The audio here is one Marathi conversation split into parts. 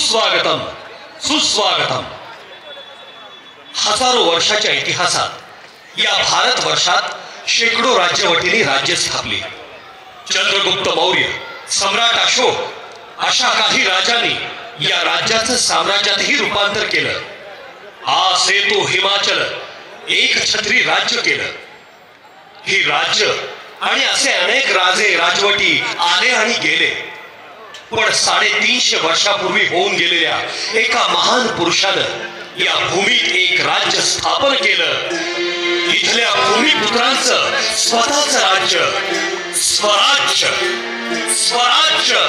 सुस्वागतम सुस्वागतम. हजारो वर्षाच्या इतिहासात या भारतवर्षात शेकडो राज्यवटींनी राज्य स्थापली. चंद्रगुप्त मौर्य, सम्राट अशोक अशा काही राजांनी या राज्याचं साम्राज्यातही रूपांतर केलं. हा सेतू हिमाचल एक छत्री राज्य केलं. ही राज्य आणि असे अनेक राजे राजवटी आले आणि गेले. पण 350 वर्षापूर्वी होऊन गेलेल्या एका महान पुरुषानं या भूमीत एक राज्य स्थापन केलं. इथल्या भूमिपुत्रांचं स्वतःचं राज्य, स्वराज्य. स्वराज्य.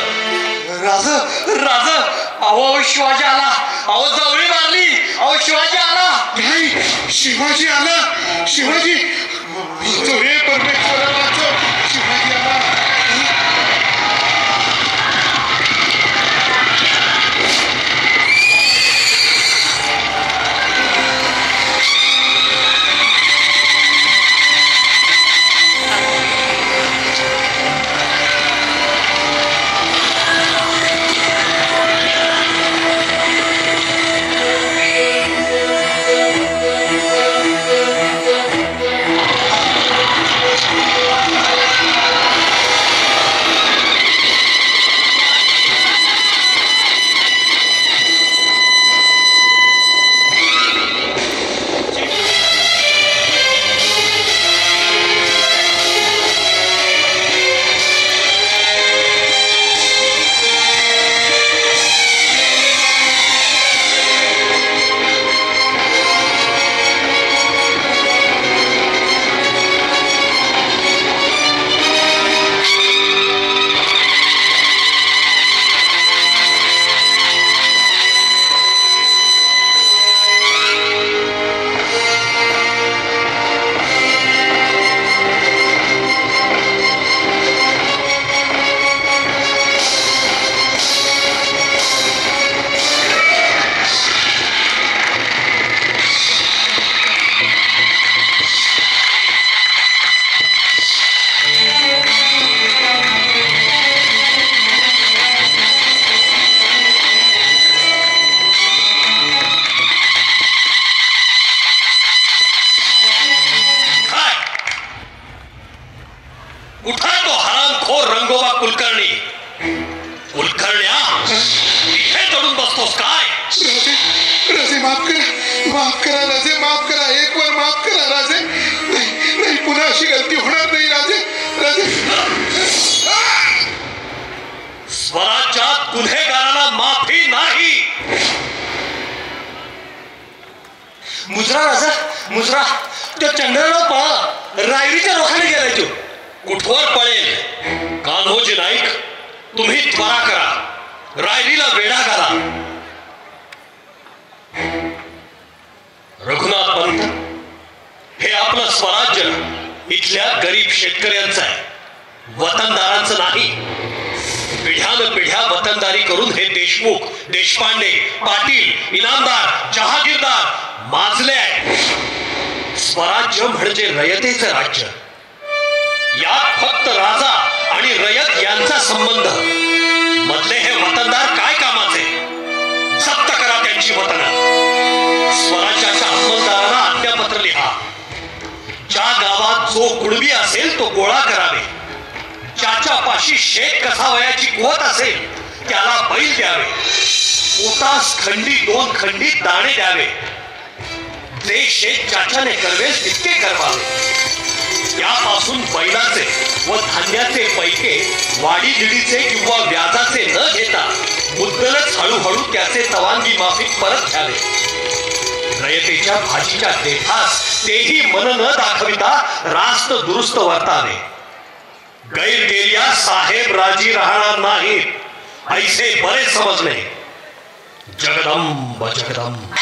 राजा राजा अहो शिवाजी आला. अहो जवळी मारली. अहो शिवाजी आला. नाही, शिवाजी आला. शिवाजी रे परमेश्वर शिवाजी आला. स्वराज्यात गुन्हेगाराला माफी नाही. मुजरा राजा मुजरा तो चंद्राला पळा. रायरीच्या लोकांनी गेलाय तो. कुठवर पळेल? कान्होजी नाईक, तुम्ही त्वरा करा. रायरीला वेढा घाला. रघुनाथ पंत, हे आपलं स्वराज्य इथल्या गरीब शेतकऱ्यांचं आहे, वतनदारांचं नाही. पिढ्यानपिढ्या वतनदारी करून हे देशमुख, देशपांडे, पाटील, इनामदार, जहागीरदार माजले आहेत. स्वराज्य म्हणजे रयतेचं राज्य. यात फक्त राजा आणि रयत यांचा संबंध. मधले हे वतनदार काय कामाचे? जप्त करा त्यांची वतनं. स्वराज्याच्या अंमलदारांना आज्ञापत्र लिहा. ज्या गावात जो कुणबी असेल तो गोळा करावे. ज्याच्या पाशी शेत कसावयाची कुवत असेल त्याला बैल द्यावे. पोटास खंडी 2 खंडी दाणे द्यावे. जे शेत ज्याच्याने करवेल तितके करवावे. यापासून बैलाचे व धान्याचे पैके वाडीदिडीचे किंवा व्याजाचे न घेता मुद्दलच हळूहळू त्याचे तवांगी माफीत परत घ्यावे. रयतेच्या भाजीच्या देठास तेही मन न दाखविता रास्त दुरुस्त वर्तावे. गैर गेल्या साहेब राजी राहणार नाहीत, ऐसे बरे समजले. जगदंब जगदंब.